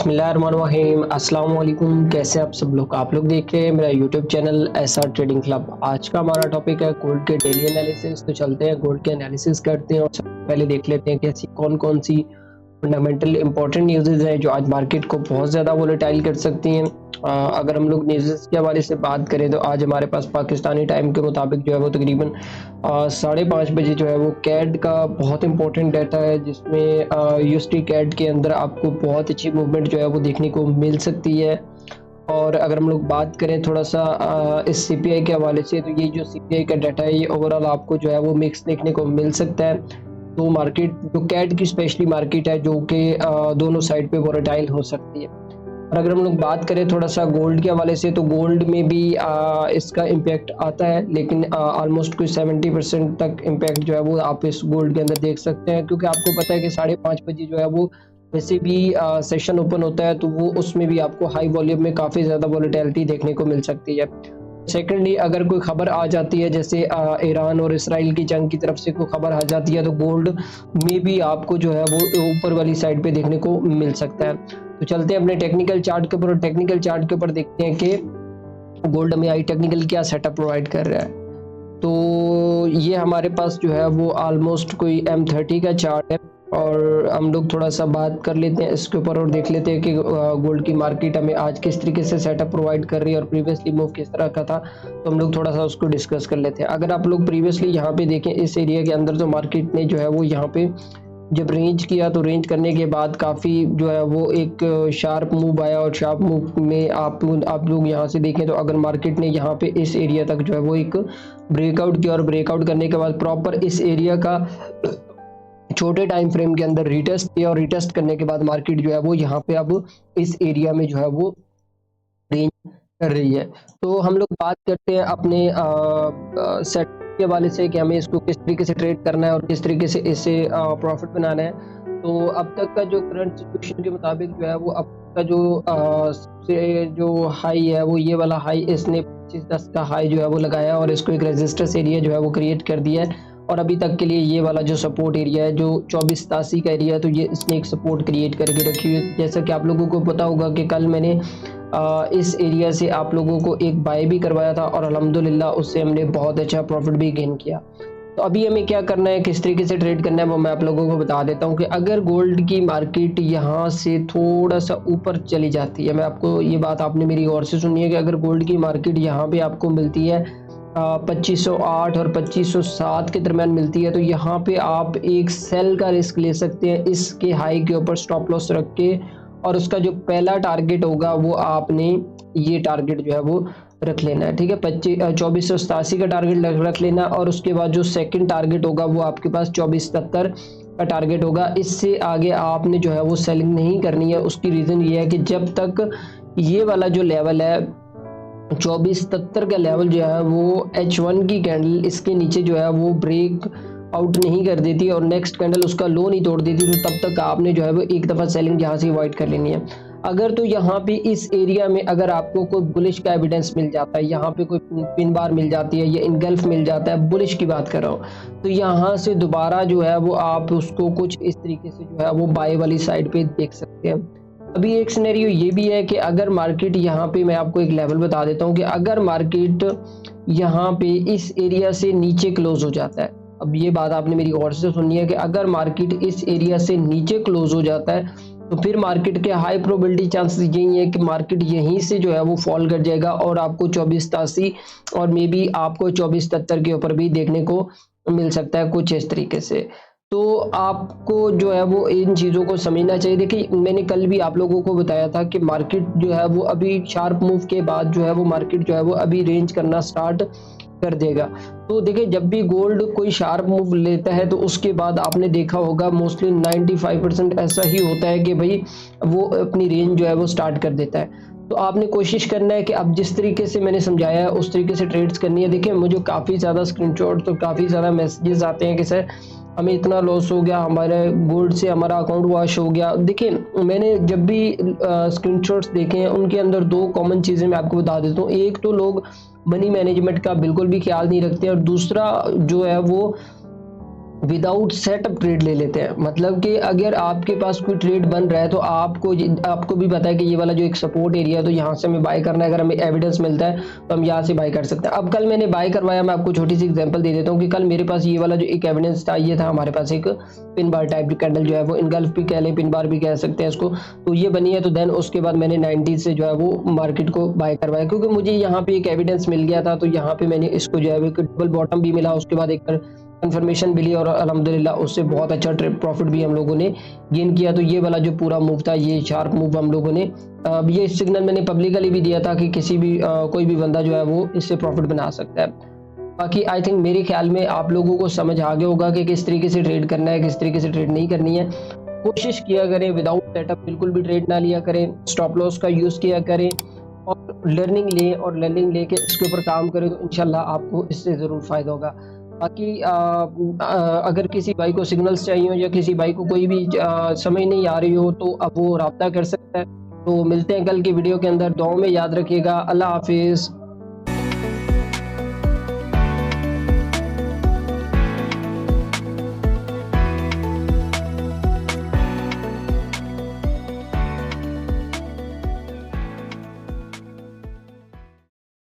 बिस्मिल्लाहिर्रहमानिर्रहीम। अस्सलाम वालेकुम। कैसे आप सब लोग? आप लोग देख रहे हैं मेरा YouTube channel SR trading club. आज का हमारा टॉपिक है गोल्ड के डेली एनालिसिस। तो चलते हैं गोल्ड के एनालिसिस करते हैं और सबसे पहले देख लेते हैं कि ऐसी कौन कौन सी फंडामेंटल इंपॉर्टेंट न्यूज़ेज हैं जो आज मार्केट को बहुत ज़्यादा वोलेटाइल कर सकती हैं। अगर हम लोग न्यूज़ेज के हवाले से बात करें तो आज हमारे पास पाकिस्तानी टाइम के मुताबिक जो है वो तकरीबन 5:30 बजे जो है वो कैड का बहुत इंपॉर्टेंट डाटा है, जिसमें यूएसडी कैड के अंदर आपको बहुत अच्छी मूवमेंट जो है वो देखने को मिल सकती है। और अगर हम लोग बात करें थोड़ा सा इस सीपीआई के हवाले से, तो ये जो सीपीआई का डाटा है ये ओवरऑल आपको जो है वो मिक्स देखने को मिल सकता है। तो मार्केट जो कैड की स्पेशली मार्केट है जो कि दोनों साइड पे वोलेटाइल हो सकती है। और अगर हम लोग बात करें थोड़ा सा गोल्ड के हवाले से, तो गोल्ड में भी इसका इम्पैक्ट आता है, लेकिन ऑलमोस्ट कोई 70% तक इम्पैक्ट जो है वो आप इस गोल्ड के अंदर देख सकते हैं, क्योंकि आपको पता है कि 5:30 बजे जो है वो वैसे भी सेशन ओपन होता है, तो वो उसमें भी आपको हाई वॉल्यूम में काफ़ी ज़्यादा वोलेटिलिटी देखने को मिल सकती है। सेकेंडली, अगर कोई खबर आ जाती है जैसे ईरान और इसराइल की जंग की तरफ से कोई खबर आ जाती है, तो गोल्ड में भी आपको जो है वो ऊपर वाली साइड पे देखने को मिल सकता है। तो चलते हैं अपने टेक्निकल चार्ट के ऊपर। टेक्निकल चार्ट के ऊपर देखते हैं कि गोल्ड में आई टेक्निकल क्या सेटअप प्रोवाइड कर रहा है। तो ये हमारे पास जो है वो ऑलमोस्ट कोई M30 का चार्ट है, और हम लोग थोड़ा सा बात कर लेते हैं इसके ऊपर और देख लेते हैं कि गोल्ड की मार्केट हमें आज किस तरीके से सेटअप प्रोवाइड कर रही है और प्रीवियसली मूव किस तरह का था। तो हम लोग थोड़ा सा उसको डिस्कस कर लेते हैं। अगर आप लोग प्रीवियसली यहाँ पे देखें इस एरिया के अंदर, तो मार्केट ने जो है वो यहाँ पे जब रेंज किया, तो रेंज करने के बाद काफ़ी जो है वो एक शार्प मूव आया, और शार्प मूव में आप लोग यहाँ से देखें तो अगर मार्केट ने यहाँ पे इस एरिया तक जो है वो एक ब्रेकआउट किया, और ब्रेकआउट करने के बाद प्रॉपर इस एरिया का छोटे टाइम फ्रेम के अंदर रिटेस्ट किया, और रिटेस्ट करने के बाद मार्केट जो है वो यहाँ पे अब इस एरिया में जो है वो रेंज कर रही है। तो हम लोग बात करते हैं अपने सेट के हवाले से कि हमें इसको किस तरीके से ट्रेड करना है और किस तरीके से इससे प्रॉफिट बनाना है। तो अब तक का जो करंट सिचुएशन के मुताबिक जो है वो अब का जो हाई है वो ये वाला हाई इसने 25.10 का हाई जो है वो लगाया, और इसको एक रेजिस्टेंस एरिया जो है वो क्रिएट कर दिया है। और अभी तक के लिए ये वाला जो सपोर्ट एरिया है जो 2487 का एरिया है, तो ये इसने एक सपोर्ट क्रिएट करके रखी हुई है। जैसा कि आप लोगों को पता होगा कि कल मैंने इस एरिया से आप लोगों को एक बाय भी करवाया था, और अल्हम्दुलिल्लाह उससे हमने बहुत अच्छा प्रॉफिट भी गेन किया। तो अभी हमें क्या करना है, किस तरीके से ट्रेड करना है, वो मैं आप लोगों को बता देता हूँ कि अगर गोल्ड की मार्केट यहाँ से थोड़ा सा ऊपर चली जाती है, मैं आपको ये बात आपने मेरी गौर से सुनी है कि अगर गोल्ड की मार्केट यहाँ पे आपको मिलती है 2508 और 2507 के दरम्यान मिलती है, तो यहाँ पे आप एक सेल का रिस्क ले सकते हैं इसके हाई के ऊपर स्टॉप लॉस रख के, और उसका जो पहला टारगेट होगा वो आपने ये टारगेट जो है वो रख लेना है। ठीक है, 2487 का टारगेट रख लेना, और उसके बाद जो सेकंड टारगेट होगा वो आपके पास 2470 का टारगेट होगा। इससे आगे आपने जो है वो सेलिंग नहीं करनी है। उसकी रीज़न ये है कि जब तक ये वाला जो लेवल है 2470 का लेवल जो है वो H1 की कैंडल इसके नीचे जो है वो ब्रेक आउट नहीं कर देती और नेक्स्ट कैंडल उसका लो नहीं तोड़ देती, तो तब तक आपने जो है वो एक दफ़ा सेलिंग यहाँ से अवॉइड कर लेनी है। अगर तो यहाँ पे इस एरिया में अगर आपको कोई बुलिश का एविडेंस मिल जाता है, यहाँ पे कोई पिन बार मिल जाती है या इनगल्फ मिल जाता है, बुलिश की बात कर रहा हूँ, तो यहाँ से दोबारा जो है वो आप उसको कुछ इस तरीके से जो है वो बाय वाली साइड पे देख सकते हैं। अभी एक सिनेरियो ये भी है कि अगर मार्केट यहाँ पे, मैं आपको एक लेवल बता देता हूँ कि अगर मार्केट यहाँ पे इस एरिया से नीचे क्लोज हो जाता है, अब ये बात आपने मेरी गौर से सुननी है कि अगर मार्केट इस एरिया से नीचे क्लोज हो जाता है, तो फिर मार्केट के हाई प्रोबेबिलिटी चांसेस यही है कि मार्केट यहीं से जो है वो फॉल कर जाएगा, और आपको 2487 और मे बी आपको 2470 के ऊपर भी देखने को मिल सकता है कुछ इस तरीके से। तो आपको जो है वो इन चीज़ों को समझना चाहिए। देखिए, मैंने कल भी आप लोगों को बताया था कि मार्केट जो है वो अभी शार्प मूव के बाद जो है वो मार्केट जो है वो अभी रेंज करना स्टार्ट कर देगा। तो देखिए, जब भी गोल्ड कोई शार्प मूव लेता है तो उसके बाद आपने देखा होगा मोस्टली 95% ऐसा ही होता है कि भाई वो अपनी रेंज जो है वो स्टार्ट कर देता है। तो आपने कोशिश करना है कि अब जिस तरीके से मैंने समझाया है उस तरीके से ट्रेड्स करनी है। देखिए, मुझे काफ़ी ज़्यादा स्क्रीनशॉट तो काफ़ी ज़्यादा मैसेजेस आते हैं कि सर हमें इतना लॉस हो गया, हमारे गोल्ड से हमारा अकाउंट वॉश हो गया। देखिए, मैंने जब भी स्क्रीनशॉट्स देखे हैं उनके अंदर दो कॉमन चीज़ें मैं आपको बता देता हूँ। एक तो लोग मनी मैनेजमेंट का बिल्कुल भी ख्याल नहीं रखते, और दूसरा जो है वो विदाउट सेटअप ट्रेड ले लेते हैं। मतलब कि अगर आपके पास कोई ट्रेड बन रहा है तो आपको भी पता है कि ये वाला जो एक सपोर्ट एरिया है तो यहाँ से हमें बाय करना है, अगर हमें एविडेंस मिलता है तो हम यहाँ से बाय कर सकते हैं। अब कल मैंने बाय करवाया, मैं आपको छोटी सी एग्जांपल दे देता हूँ कि कल मेरे पास ये वाला जो एक एविडेंस था, ये था हमारे पास एक पिन बार टाइप की कैंडल जो है वो इनगल्फ भी कह लें, पिन बार भी कह सकते हैं इसको, तो ये बनी है। तो देन उसके बाद मैंने 90 से जो है वो मार्केट को बाय करवाया, क्योंकि मुझे यहाँ पे एक एविडेंस मिल गया था। तो यहाँ पे मैंने इसको जो है वो डबल बॉटम भी मिला, उसके बाद एक कंफर्मेशन मिली और अल्हम्दुलिल्लाह उससे बहुत अच्छा ट्रेड प्रॉफिट भी हम लोगों ने गेन किया। तो ये वाला जो पूरा मूव था, ये शार्प मूव हम लोगों ने, ये सिग्नल मैंने पब्लिकली भी दिया था कि किसी भी कोई भी बंदा जो है वो इससे प्रॉफिट बना सकता है। बाकी आई थिंक मेरे ख्याल में आप लोगों को समझ आ गया होगा कि किस तरीके से ट्रेड करना है, किस तरीके से ट्रेड नहीं करनी है। कोशिश किया करें विदाउट सेटअप बिल्कुल भी ट्रेड ना लिया करें, स्टॉप लॉस का यूज़ किया करें और लर्निंग लें, और लर्निंग लेके इसके ऊपर काम करें तो इंशाल्लाह आपको इससे ज़रूर फ़ायदा होगा। बाकी अगर किसी भाई को सिग्नल्स चाहिए हो या किसी भाई को कोई भी समझ नहीं आ रही हो तो अब वो राब्ता कर सकता है। तो मिलते हैं कल की वीडियो के अंदर, दुआओं में याद रखिएगा। अल्लाह हाफिज़।